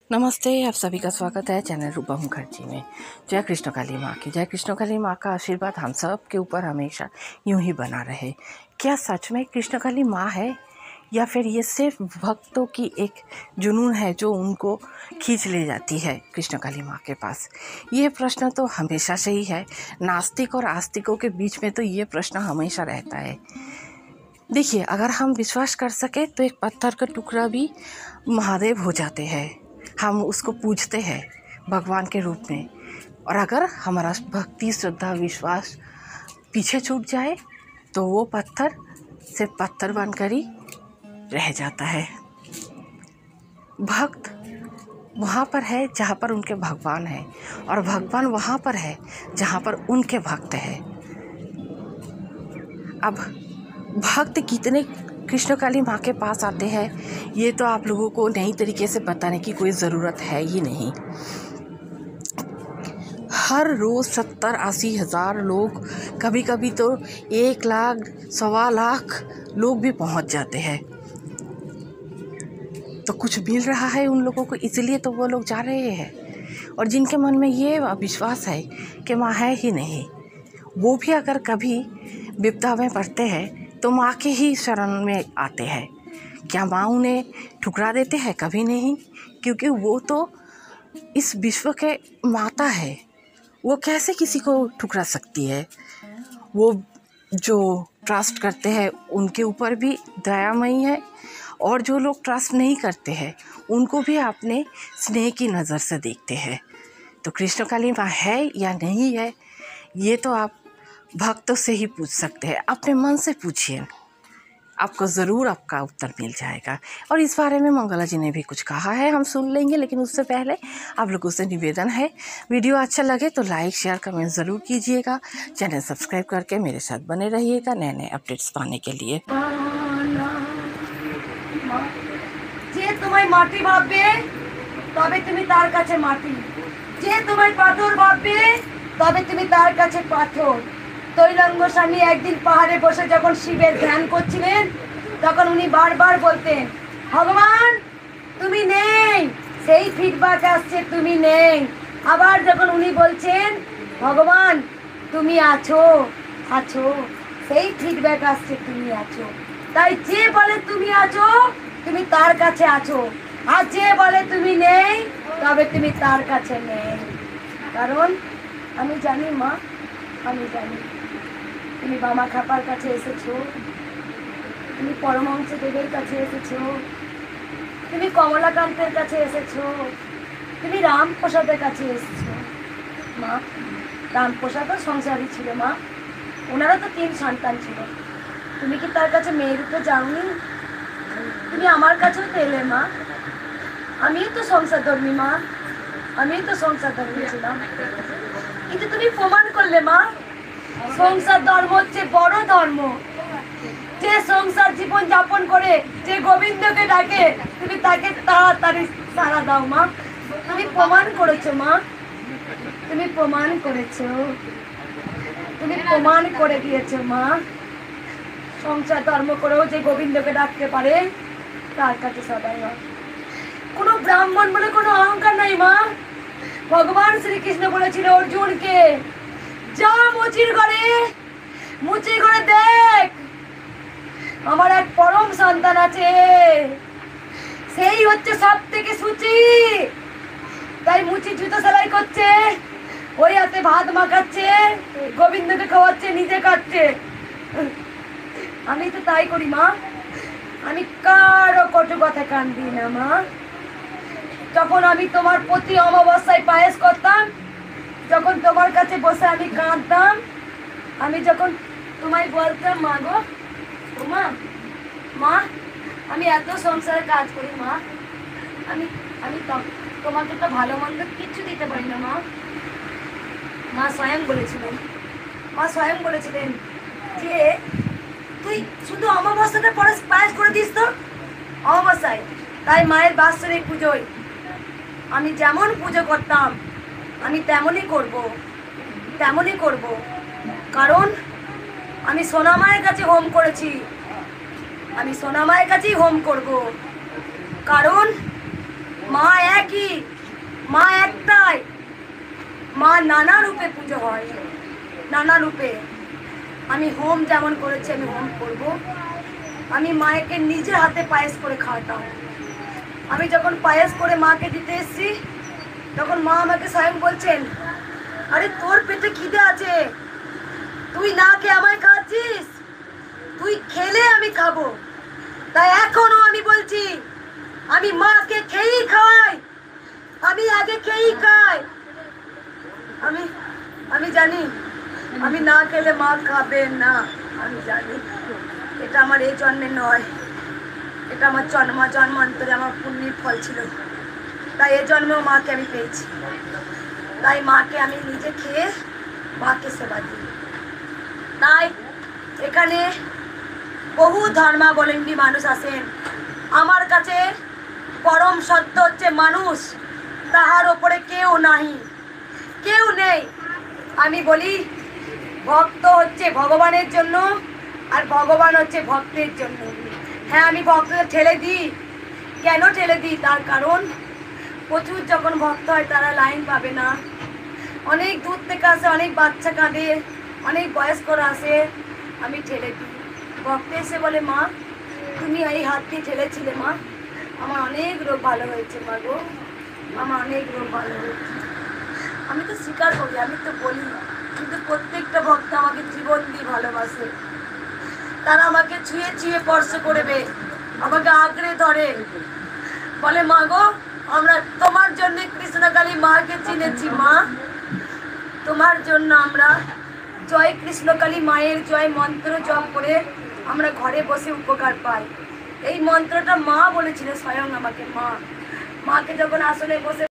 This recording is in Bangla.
नमस्ते, आप सभी का स्वागत है चैनल रूपा मुखर्जी में। जय कृष्ण काली माँ की जय। कृष्ण काली माँ का आशीर्वाद हम सब के ऊपर हमेशा यूं ही बना रहे। क्या सच में कृष्ण काली माँ है या फिर ये सिर्फ भक्तों की एक जुनून है जो उनको खींच ले जाती है कृष्ण काली माँ के पास? ये प्रश्न तो हमेशा से ही है। नास्तिक और आस्तिकों के बीच में तो ये प्रश्न हमेशा रहता है। देखिए, अगर हम विश्वास कर सके तो एक पत्थर का टुकड़ा भी महादेव हो जाते हैं। हम उसको पूजते हैं भगवान के रूप में, और अगर हमारा भक्ति, श्रद्धा, विश्वास पीछे छूट जाए तो वो पत्थर सिर्फ पत्थर बनकर ही रह जाता है। भक्त वहाँ पर है जहाँ पर उनके भगवान है, और भगवान वहाँ पर है जहाँ पर उनके भक्त है। अब भक्त कितने कृष्ण काली माँ के पास आते हैं ये तो आप लोगों को नई तरीके से बताने की कोई ज़रूरत है ही नहीं। हर रोज़ 70-80 हज़ार लोग, कभी कभी तो 1 लाख, 1.25 लाख लोग भी पहुँच जाते हैं। तो कुछ मिल रहा है उन लोगों को, इसलिए तो वो लोग जा रहे हैं। और जिनके मन में ये विश्वास है कि माँ है ही नहीं, वो भी अगर कभी विपदा में पड़ते हैं तो माँ के ही शरण में आते हैं। क्या माँ उन्हें ठुकरा देते हैं? कभी नहीं, क्योंकि वो तो इस विश्व के माता है। वो कैसे किसी को ठुकरा सकती है? वो जो ट्रस्ट करते हैं उनके ऊपर भी दयामयी है, और जो लोग ट्रस्ट नहीं करते हैं उनको भी अपने स्नेह की नज़र से देखते हैं। तो कृष्ण काली माँ है या नहीं है, ये तो आप भक्तों से ही पूछ सकते हैं। अपने मन से पूछिए, आपको ज़रूर आपका उत्तर मिल जाएगा। और इस बारे में मंगला जी ने भी कुछ कहा है, हम सुन लेंगे। लेकिन उससे पहले आप लोगों से निवेदन है, वीडियो अच्छा लगे तो लाइक, शेयर, कमेंट ज़रूर कीजिएगा। चैनल सब्सक्राइब करके मेरे साथ बने रहिएगा नए नए अपडेट्स पाने के लिए। যে তোমায় মাটি ভাববে তবে তুমি তার কাছে মাটি, যে তোমায় পাথর ভাববে তবে তুমি তার কাছে পাথর। তৈলঙ্গ স্বামী একদিন পাহাড়ে বসে যখন শিবের ধ্যান করছিলেন তখন উনি বারবার বলতেন, ভগবান তুমি নেই, সেই ফিডব্যাক আসছে তুমি নেই। আবার যখন উনি বলছেন ভগবান তুমি আছো আছো, সেই ফিডব্যাক আসছে তুমি আছো। তাই যে বলে তুমি আছো তুমি তার কাছে আছো, আর যে বলে তুমি নেই তবে তুমি তার কাছে নেই। কারণ আমি জানি মা, আমি জানি তুমি বামা খাপার কাছে এসেছো, তুমি পরমহংস দেবের কাছে এসেছো, তুমি কমলাকান্তের কাছে এসেছো, তুমি রামপ্রসাদের কাছে এসেছো। মা, রামপ্রসাদও সংসারী ছিল মা, ওনারও তো 3 সন্তান ছিল। তুমি কি তার কাছে মেয়ের রূপে যাওনি? তুমি আমার কাছেও তো এলে মা। আমিও তো সংসার ধর্মী মা, আমিও তো সংসার ধর্মী ছিলাম, কিন্তু তুমি প্রমাণ করলে মা সংসার ধর্ম হচ্ছে বড় ধর্ম। যে সংসার জীবন যাপন করে যে গোবিন্দকে ডাকে তুমি তাকে তাড়াতাড়ি সাড়া দাও মা। তুমি প্রমাণ করেছো মা, তুমি প্রমাণ করেছো, তুমি প্রমাণ করে দিয়েছো মা। সংসার ধর্ম করেও যে গোবিন্দকে ডাকতে পারে তার কাছে সবাই হয়। কোনো ব্রাহ্মণ বলে কোনো অহংকার নাই মা। ভগবান শ্রীকৃষ্ণ বলেছিল অর্জুনকে, যা মুচির ঘরে দেখ আমার এক পরম সন্তান আছে, সেই হচ্ছে সব থেকে সুচি। তাই মুচি জুতো সেলাই করছে, ওই হাতে ভাত মাখাচ্ছে, গোবিন্দকে খাওয়াচ্ছে, নিজে খাচ্ছে। আমি তো তাই করি মা, আমি কারো কটু কথা কান দিই না মা। যখন আমি তোমার প্রতি অমাবস্যায় পায়েস করতাম, যখন তোমার কাছে বসে আমি কাঁদতাম, আমি যখন তোমায় বলতাম মা গো, মা মা আমি এত সংসারে কাজ করি মা, আমি আমি তোমাকে তো ভালো মন্দ কিচ্ছু দিতে পারি না মা। মা স্বয়ং বলেছিলেন যে তুই শুধু অমাবস্যাটা পরে পায়েস করে দিস তো অমাবস্যায়। তাই মায়ের বাৎসরিক পুজোয় আমি যেমন পুজো করতাম আমি তেমনই করব। কারণ আমি সোনা মায়ের কাছে হোম করেছি, আমি সোনা মায়ের কাছেই হোম করব। কারণ মা একই, মা একটাই, মা নানা রূপে পুজো হয়, নানা রূপে। আমি হোম যেমন করেছি আমি হোম করব। আমি মায়েকে নিজের হাতে পায়েস করে খাওয়াতাম। আমি যখন পায়েস করে মাকে দিতে এসেছি তখন মা আমাকে স্বয়ং বলছেন, আরে তোর পেটে খিদে আছে, তুই না খেয়ে আমায় খাচ্ছিস, তুই খেলে আমি খাবো। তাই এখনো আমি বলছি, আমি মাকে খেয়েই খাওয়াই, আমি আগে খেয়েই খাই। আমি জানি আমি না খেলে মা খাবে না, আমি জানি। এটা আমার এই জন্মে নয়, এটা আমার জন্মান্তরে আমার পুণ্যের ফল ছিল। তাই এই জন্মেও মাকে আমি পেয়েছি। তাই মাকে আমি নিজে খেয়ে মাকে সেবা দিই। তাই এখানে বহু ধর্মাবলম্বী মানুষ আসেন। আমার কাছে পরম সত্য হচ্ছে মানুষ, তাহার ওপরে কেউ নাই, কেউ নেই। আমি বলি ভক্ত হচ্ছে ভগবানের জন্য আর ভগবান হচ্ছে ভক্তের জন্য। হ্যাঁ, আমি ভক্তদের ঠেলে দিই। কেন ঠেলে দিই? তার কারণ প্রচুর যখন ভক্ত হয় তারা লাইন পাবে না, অনেক দূর থেকে আসে, অনেক বাচ্চা কাঁদে, অনেক বয়স্করা আসে, আমি ঠেলে দিই। ভক্ত এসে বলে, মা তুমি এই হাত দিয়ে ঠেলেছিলে, মা আমার অনেক রোগ ভালো হয়েছে, মা গো আমার অনেক রোগ ভালো হয়েছে। আমি তো স্বীকার করি, আমি তো বলি, কিন্তু প্রত্যেকটা ভক্ত আমাকে জীবন দিয়ে ভালোবাসে। তারা আমাকে ছুঁয়ে ছুঁয়ে স্পর্শ করবে, আমাকে আঁকড়ে ধরে, বলে মা গো আমরা তোমার জন্য কৃষ্ণকালী মাকে চিনেছি, মা তোমার জন্য আমরা জয় কৃষ্ণকালী মায়ের জয় মন্ত্র জপ করে আমরা ঘরে বসে উপকার পাই। এই মন্ত্রটা মা বলেছিল স্বয়ং আমাকে। মাকে যখন আসলে বসে